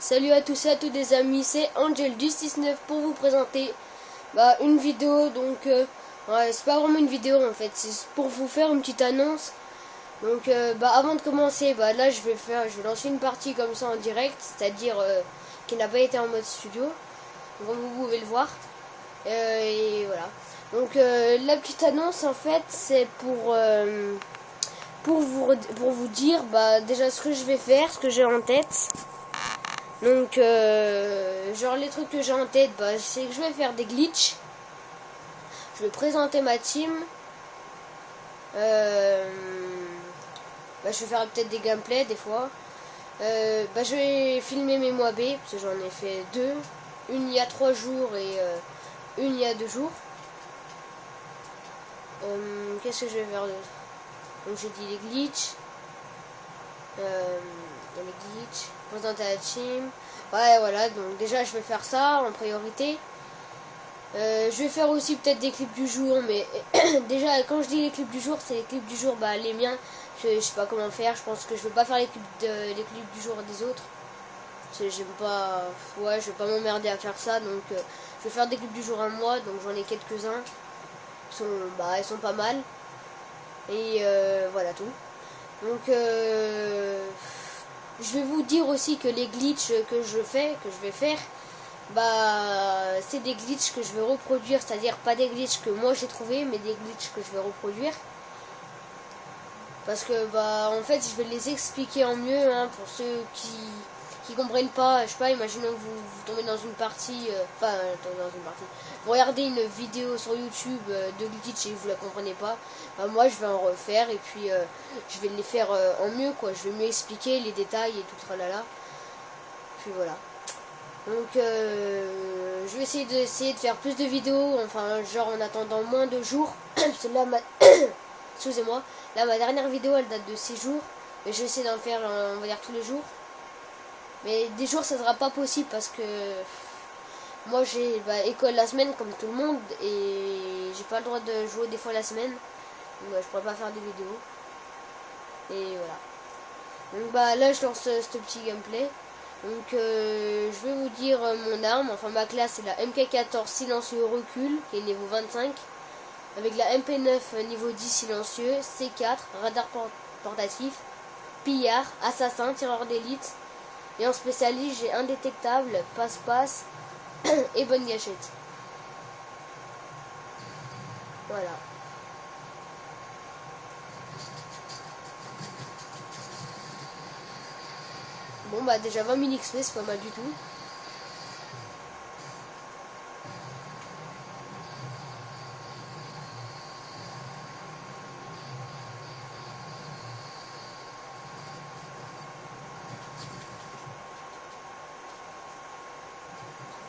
Salut à tous et à toutes les amis, c'est Angel du 69 pour vous présenter une vidéo. Donc ouais, c'est pas vraiment une vidéo en fait, c'est pour vous faire une petite annonce. Donc avant de commencer, là je vais lancer une partie comme ça en direct, c'est-à-dire qui n'a pas été en mode studio, comme vous pouvez le voir. Et voilà. Donc la petite annonce en fait c'est pour vous dire déjà ce que je vais faire, ce que j'ai en tête. Donc genre les trucs que j'ai en tête, c'est que je vais faire des glitches. Je vais présenter ma team. Je vais faire peut-être des gameplays des fois. Je vais filmer mes mois B, parce que j'en ai fait deux. Une il y a 3 jours et une il y a 2 jours. Qu'est-ce que je vais faire d'autre? Donc j'ai dit les glitches. Présenter la team. Ouais, voilà, donc déjà je vais faire ça en priorité. Je vais faire aussi peut-être des clips du jour, mais déjà quand je dis les clips du jour, c'est les clips du jour, les miens. Je sais pas comment faire, je pense que je vais pas faire les clips du jour des autres. J'aime pas, ouais, je vais pas m'emmerder à faire ça, donc je vais faire des clips du jour à moi, donc j'en ai quelques-uns. Ils sont pas mal. Et voilà tout. Donc je vais vous dire aussi que les glitches que je vais faire, c'est des glitches que je vais reproduire, c'est-à-dire pas des glitches que moi j'ai trouvé, mais des glitches que je vais reproduire. Parce que en fait je vais les expliquer en mieux, pour ceux qui comprennent pas. Je sais pas, imaginons que vous tombez dans une partie, vous regardez une vidéo sur YouTube de glitch et vous la comprenez pas, moi je vais en refaire et puis je vais les faire en mieux quoi. Je vais mieux expliquer les détails et tout tralala. Puis voilà. Donc je vais essayer de faire plus de vidéos, genre en attendant moins de jours. Parce que là excusez-moi, là ma dernière vidéo elle date de 6 jours, mais je vais essayer d'en faire on va dire tous les jours. Mais des jours ça sera pas possible parce que moi j'ai école la semaine comme tout le monde et j'ai pas le droit de jouer des fois la semaine. Donc je pourrais pas faire des vidéos. Et voilà. Donc là je lance ce petit gameplay. Donc je vais vous dire mon arme, ma classe c'est la MK14 silencieux recul qui est niveau 25. Avec la MP9 niveau 10 silencieux, C4, radar portatif, pillard, assassin, tireur d'élite. Et en spécialiste, j'ai indétectable, passe-passe et bonne gâchette. Voilà. Bon déjà 20 000 XP, c'est pas mal du tout.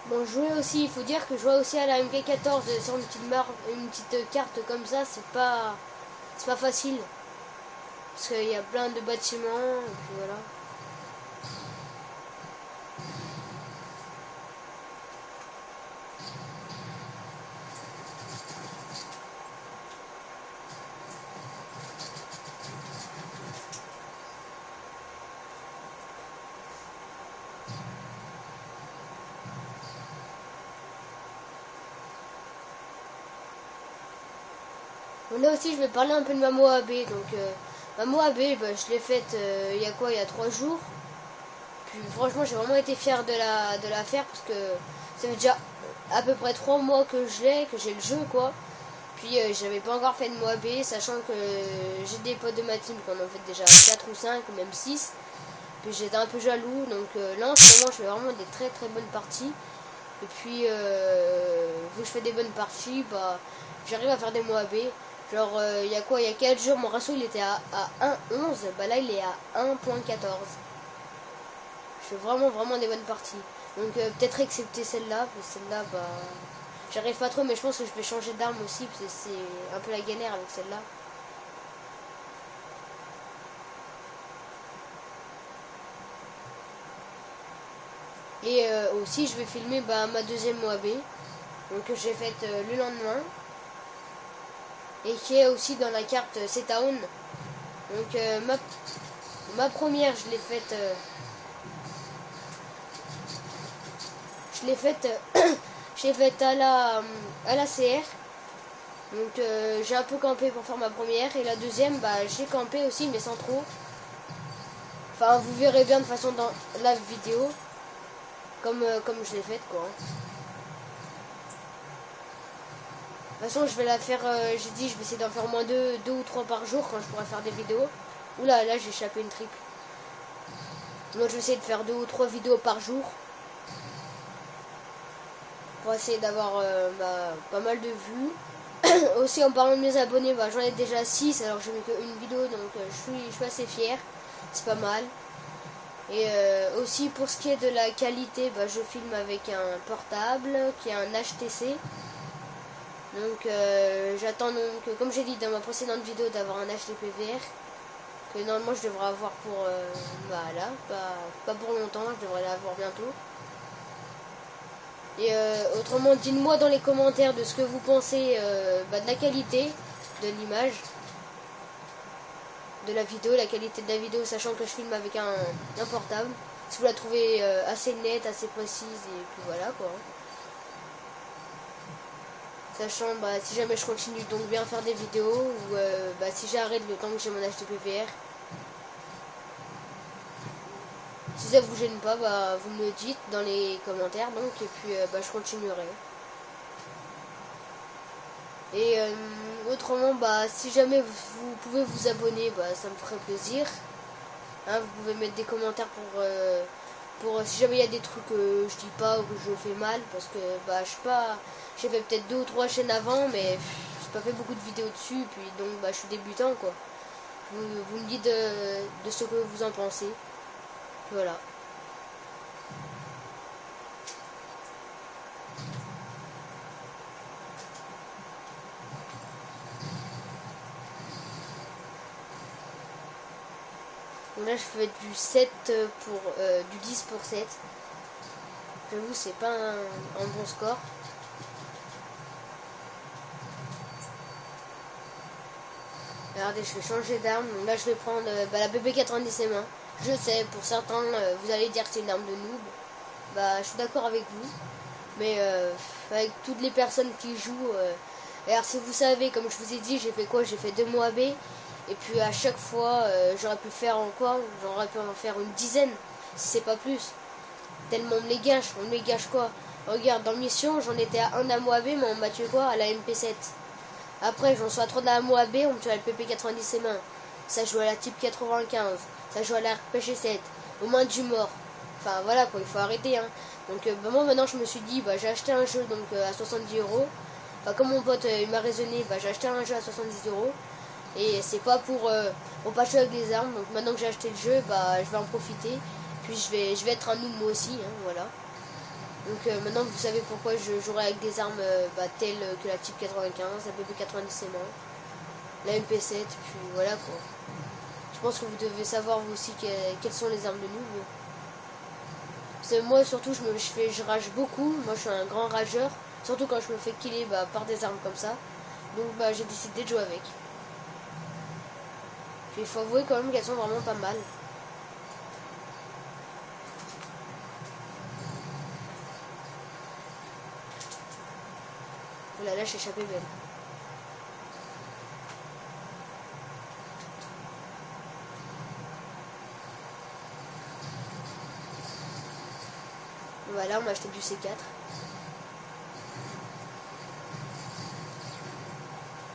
Bon, jouer aussi, il faut dire que jouer aussi à la MK14 sur une petite carte comme ça, c'est pas facile. Parce qu'il y a plein de bâtiments, et puis voilà. Bon, là aussi je vais parler un peu de ma Moab. Donc ma Moab, je l'ai faite il y a 3 jours. Puis franchement j'ai vraiment été fier de la faire parce que ça fait déjà à peu près 3 mois que j'ai le jeu quoi. Puis j'avais pas encore fait de Moab, sachant que j'ai des potes de ma team qui en ont fait déjà 4 ou 5 ou même 6. Puis j'étais un peu jaloux, donc là en ce moment je fais vraiment des très très bonnes parties. Et puis vu que je fais des bonnes parties, j'arrive à faire des Moab. Genre il y a 4 jours mon ratio il était à 1.11, là il est à 1.14. Je fais vraiment des bonnes parties. Donc peut-être excepté celle-là, parce que celle-là j'arrive pas trop, mais je pense que je vais changer d'arme aussi parce que c'est un peu la galère avec celle-là. Et aussi je vais filmer ma deuxième Moab, donc que j'ai faite le lendemain. Et qui est aussi dans la carte C-Town. Donc ma première je l'ai faite je l'ai faite je l'ai faite à la CR. Donc j'ai un peu campé pour faire ma première. Et la deuxième, bah j'ai campé aussi, mais sans trop. Enfin, vous verrez bien de toute façon dans la vidéo. Comme je l'ai faite, quoi. De toute façon, je vais la faire, j'ai dit, je vais essayer d'en faire au moins deux ou trois par jour quand je pourrai faire des vidéos. Oula, là j'ai échappé une triple. Donc je vais essayer de faire 2 ou 3 vidéos par jour. Pour essayer d'avoir pas mal de vues. Aussi en parlant de mes abonnés, bah, j'en ai déjà 6 alors que je mets qu'une vidéo, donc je suis assez fier. C'est pas mal. Et aussi pour ce qui est de la qualité, bah, je filme avec un portable qui est un HTC. Donc j'attends donc, comme j'ai dit dans ma précédente vidéo, d'avoir un HDPVR. Que normalement je devrais avoir pour là, pas pour longtemps, je devrais l'avoir bientôt. Et autrement, dites-moi dans les commentaires de ce que vous pensez de la qualité de l'image, de la vidéo, la qualité de la vidéo, sachant que je filme avec un portable. Si vous la trouvez assez nette, assez précise, et puis voilà quoi. Sachant si jamais je continue donc bien faire des vidéos, ou si j'arrête le temps que j'ai mon HDPVR. Si ça vous gêne pas, vous me le dites dans les commentaires donc, et puis je continuerai. Et autrement, si jamais vous pouvez vous abonner, ça me ferait plaisir. Hein, vous pouvez mettre des commentaires pour si jamais il y a des trucs que je dis pas ou que je fais mal, parce que je sais pas, j'ai fait peut-être 2 ou 3 chaînes avant, mais j'ai pas fait beaucoup de vidéos dessus, puis donc je suis débutant quoi. Vous me dites de ce que vous en pensez. Voilà. Donc là je fais du 7 pour du 10 pour 7. J'avoue c'est pas un bon score. Regardez, je vais changer d'arme. Donc là je vais prendre la BP90 M1. Je sais, pour certains vous allez dire que c'est une arme de noob. Je suis d'accord avec vous. Mais avec toutes les personnes qui jouent, alors si vous savez, comme je vous ai dit, j'ai fait quoi? J'ai fait 2 mois B. Et puis à chaque fois, j'aurais pu faire encore, j'aurais pu en faire une dizaine, si c'est pas plus. Tellement on me les gâche quoi. Regarde, dans Mission, j'en étais à 1 AMO AB, mais on m'a tué quoi? À la MP7. Après, j'en suis à 3 AMO AB, on me tue à la PP90 M1. Ça joue à la Type 95, ça joue à la RPG7, au moins du mort. Enfin voilà quoi, il faut arrêter hein. Donc moi maintenant je me suis dit, j'ai acheté un jeu donc à 70 €. Enfin comme mon pote il m'a raisonné, j'ai acheté un jeu à 70 €. Et c'est pas pour pas jouer avec des armes. Donc maintenant que j'ai acheté le jeu, je vais en profiter. Puis je vais être un noob moi aussi, hein, voilà. Donc maintenant vous savez pourquoi je jouerai avec des armes telles que la Type 95, la PP90 M1, la MP7, puis voilà quoi. Je pense que vous devez savoir vous aussi quelles sont les armes de noob. Parce que moi surtout je rage beaucoup, moi je suis un grand rageur. Surtout quand je me fais killer par des armes comme ça. Donc j'ai décidé de jouer avec. Puis il faut avouer quand même qu'elles sont vraiment pas mal. Voilà, là j'ai échappé belle. Voilà, on m'a acheté du C4.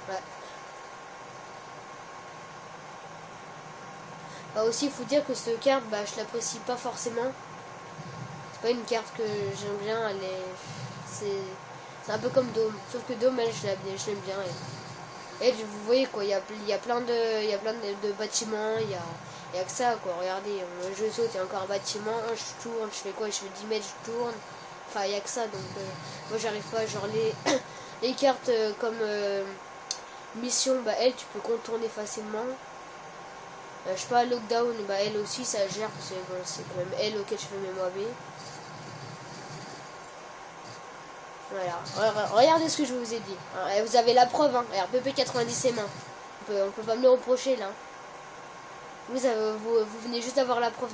Ouais. Aussi, il faut dire que cette carte, je l'apprécie pas forcément. C'est pas une carte que j'aime bien. C'est un peu comme Dome. Sauf que Dome, je l'aime bien. Et vous voyez quoi, il y a plein de bâtiments. Il y a que ça quoi. Regardez, je saute, il y a encore un bâtiment. Je tourne, je fais quoi? Je fais 10 mètres, je tourne. Enfin, il y a que ça. Donc, moi, j'arrive pas. Genre, les cartes comme Mission, elle, tu peux contourner facilement. Je sais pas, Lockdown, elle aussi ça gère parce que c'est quand même elle auquel je fais mes mois B. Voilà, regardez ce que je vous ai dit. Vous avez la preuve, hein. PP90 M1. On peut pas me le reprocher là. Vous venez juste d'avoir la preuve.